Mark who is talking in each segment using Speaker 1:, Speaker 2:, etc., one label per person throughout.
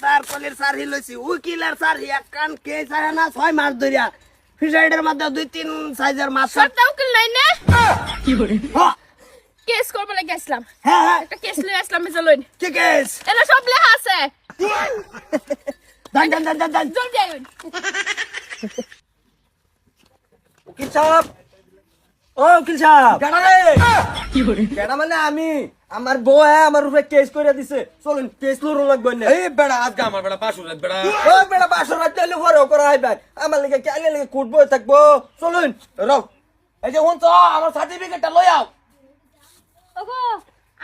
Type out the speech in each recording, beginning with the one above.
Speaker 1: Sir কলের sir হিলছি উকিলের sir এক কান কে চায় না 6 মাস ধরিয়া ফিশারিডের মধ্যে 2-3 সাইজের মাছ
Speaker 2: সরটা উকিল নাই না
Speaker 1: কি করে
Speaker 2: কেস করব লাগি আসলাম
Speaker 1: হ্যাঁ
Speaker 2: একটা কেস লই আসলাম মেজা লইন
Speaker 1: কি কেস
Speaker 2: এটা সব লেখা আছে
Speaker 1: দান
Speaker 2: জলদি আইন
Speaker 1: উকিল সাহেব ও উকিল সাহেব
Speaker 3: কেডা রে
Speaker 1: কি করে
Speaker 3: কেডা মানে আমি আমার বউ আমার উপরে কেস করে দিছে চলুন কেস লড়ো লাগবে না
Speaker 4: এই বেড়া আজকে আমার বেড়া পাশুরে বেড়া
Speaker 3: ও বেটা বাসর রাত চাইলে ঘরে করা আইবেন আমার লিগে কেলে লিগে কুটবো থাকবো চলুন রও এই যে হুন তো আমার সার্টিফিকেটটা লই আও
Speaker 2: ওগো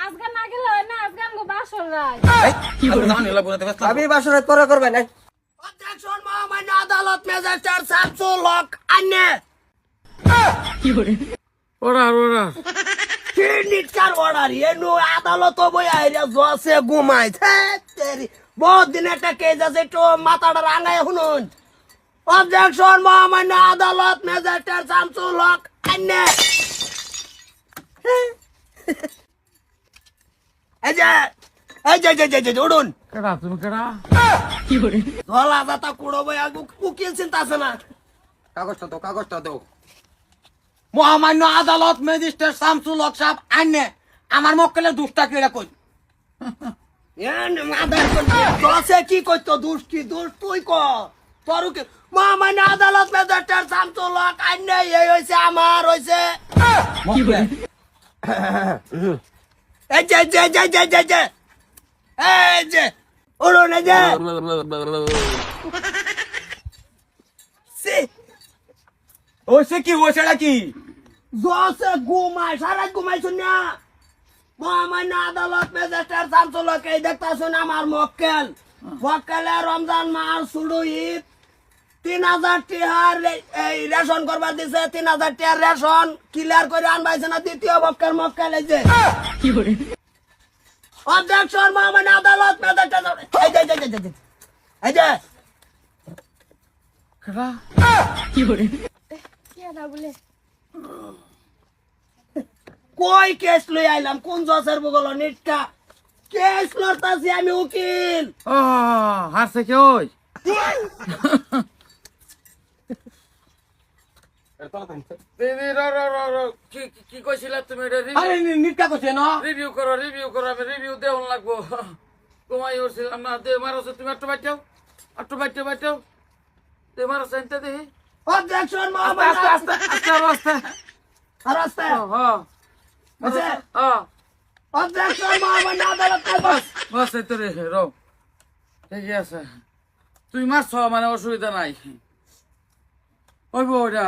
Speaker 2: আজকে না গেল না আজকে আমগো বাসর রাত
Speaker 4: কি করে জানি লাগবো না ব্যস্ত
Speaker 3: আমি বাসর রাত পরে করবেন
Speaker 1: অবজেকশন মহামান্য আদালত ম্যাজিস্ট্রেট শামসুল হক আন্নে কি করে
Speaker 4: ওরা
Speaker 1: কি নিটকার অর্ডার এনু আদালত বই আইরা জসে ঘুমাইছে তেরি বহুত দিন একটা কেস আছে তো মাথাটা রাঙায় শুনুন অবজেকশন মহামান্য আদালত ম্যাজিস্ট্রেট শামসুল হক আন্নে এই যে উড়ুন
Speaker 4: কেডা তুমি কেডা
Speaker 1: কি করে ধলা দাতা কুড়ো বই আগু উকিল চিন্তা আছে না
Speaker 3: কাগজটা দাও
Speaker 4: মহামান্য আদালত ম্যাজিস্ট্রেট শামসুল হক সাহেব আইনে আমার মক্কেলের দুষ্টা কেড়ে কই
Speaker 1: দশে কি করতো দুষ কি দুষ তুই ক তোর কি মহামান্য আদালত ম্যাজিস্ট্রেট শামসুল হক আইনে এই হইছে আমার হইছে এই যে উড়ুন এই যে
Speaker 3: ও সে কি ওছেড়া কি
Speaker 1: জসে ঘুমায় সারা ঘুমাই শুনিয়া মহামান্য আদালত ম্যাজিস্ট্রেট শামসুল হক এই দেখতাছুন আমার মক্কেলে রমজান মাস শুরু ঈদ 3000 টিহার এই রেশন করবার দিছে 3000 টিহার রেশন ক্লিয়ার করে আনবাইছে না দ্বিতীয় মক্কেল এই যে কি করে অবজেকশন মহামান্য আদালত ম্যাজিস্ট্রেট এই যে
Speaker 4: কেডা
Speaker 1: কি করে
Speaker 2: কি না বলে
Speaker 1: কই কেস লই আইলাম কোন জসের বগল নিটকা কেস লড়তাছি আমি উকিল
Speaker 4: ও হারছে কি ওই দিদি কি কইছিলা তুমি এটা
Speaker 3: আরে নিটকা কইছে না
Speaker 4: রিভিউ করো আমি রিভিউ দেওয়ান লাগবো ঘুমাই উঠছিলাম না দে মারছো তুমি একটু বাইটাও দে মারো সেন্তে দেখি
Speaker 1: অবজেকশন মহামান্য
Speaker 4: আস্তে
Speaker 1: রাস্তা
Speaker 4: হ্যাঁ
Speaker 1: অবজেকশন মহামান্য আদালত
Speaker 4: বাস এই তো রে রো ঠিকই আছে তুই মারছ মানে অসুবিধা নাই ওই বউটা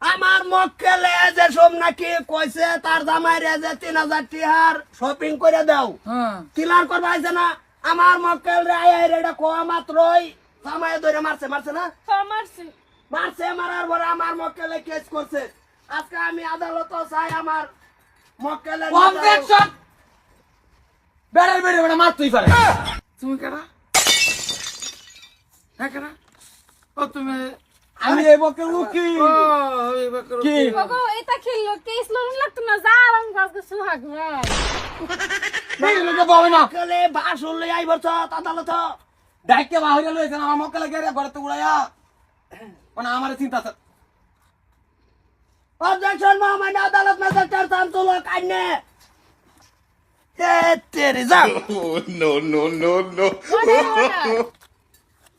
Speaker 1: আমার মক্কেলে যে সব নাকি কইছে তার জামাই রে যে 3000 টিহার শপিং করে দাও
Speaker 4: হ্যাঁ
Speaker 1: ক্লিয়ার করবা আইছে না আমার মক্কেল রে আই রেডা কোয়া মাত্রই জামাই ধরে মারছে না মারছে মারার পরে আমার মক্কেলে কেস করছে আজকে আমি আদালত চাই আমার মক্কেলের
Speaker 3: অবজেকশন বেড়ে মারতেই পারে
Speaker 4: তুমি কেডা হ্যাঁ কেডা ও তুমি
Speaker 3: আমি এই বকে উকিল
Speaker 4: ও এই বাকর
Speaker 3: কি?
Speaker 2: ওগো এটা খেললো কেস লড়ন লাগতো না যা আরাম গাছ সুহাগ ভাই
Speaker 3: এই লোকে বাবা না
Speaker 1: মক্কেলে বাসুল লই আইবছ আদালত
Speaker 3: ডাইকে বাহিরে লইছে আমার মক্কেলে গেরে ঘরে তো উড়াইয়া মানে আমার চিন্তা আছে
Speaker 1: অবজেকশন মহামান্য আদালত ম্যাজিস্ট্রেট শামসুল হক আইনে তেরে যা
Speaker 5: No.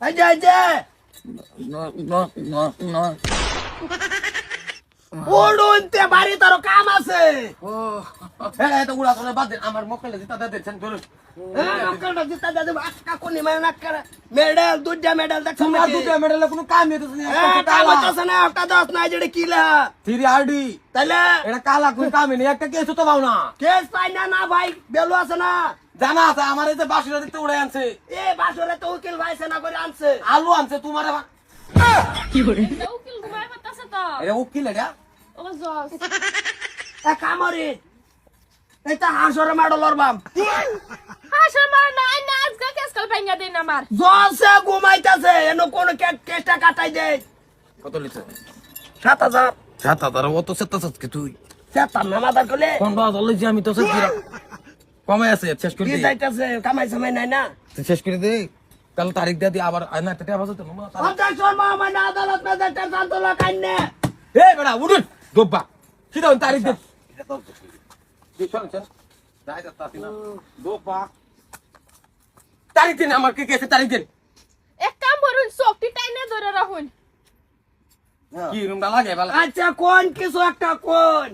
Speaker 1: এই যে
Speaker 4: না
Speaker 1: উড়ুন তে বাড়ি তার কাম আছে
Speaker 4: ও
Speaker 3: হ্যাঁ তো উড়া করে বাদ দেন আমার মক্কেলে জিতা দেন চলুন
Speaker 1: মক্কেলটা জিতা দাদু আজকা কোনি মানে না করে মেডেল দুইটা মেডেল দেখছ
Speaker 3: তোমরা দুটো মেডেলে কোনো কাম হইতেছে না
Speaker 1: কাম হইতাছে না একটা দশ নাই যেটা কি লেহা
Speaker 3: 3RD
Speaker 1: তাইলে
Speaker 3: এটা কালা কোন কাম নেই একটা কেস তো পাও না
Speaker 1: কেস পাই না ভাই বেলু আছে না
Speaker 3: জানা আছে আমার এই যে বাসুরা দিতে উড়ে আনছে
Speaker 1: এ বাসরে তো উকিল ভাই সেনা করে আনছে
Speaker 3: আলু আনছে তোমার
Speaker 1: কি করে
Speaker 2: উকিল ঘুমায় পাতাছে তো
Speaker 3: এটা উকিল এটা
Speaker 2: ও জস
Speaker 1: এ কামরি এটা হাসরে মাডলর বাম
Speaker 2: হাসা মার না আইনা আজকে কেস কল পাইনা দেন আমার
Speaker 1: জসে ঘুমাইতাছে এনো কোন কেসটা কাটাই দে
Speaker 4: কত লিছে
Speaker 1: 7000
Speaker 4: 7,000 অত 7,000 তুই
Speaker 1: সেটা নামাদার কলে
Speaker 4: কোন বাজ লইছি আমি তো সব কমে আছে শেষ করে
Speaker 1: কি
Speaker 4: দে
Speaker 1: যাইতাছে কামাই সময় নাই না
Speaker 4: শেষ করে দে
Speaker 3: তাহলে তারিখ দিয়ে দিয়ে আবার না এটা আবার তো
Speaker 1: অবজেকশন মহামান্য আদালত ম্যাজিস্ট্রেট শামসুল্লাহ কাইন্নে
Speaker 3: এই বেটা উঠুন দোব্বা সিধা তারিখ দে তারিখ দিন আমার কি কেসে তারিখ দিন
Speaker 2: এক কাম করুন চোখটি টাইনে ধরে রাখুন
Speaker 3: কি রুমটা লাগে ভালো
Speaker 1: আচ্ছা কোন কিছু একটা কোন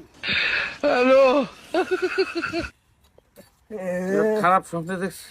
Speaker 4: খারাপ স্বপ্নে দেখছি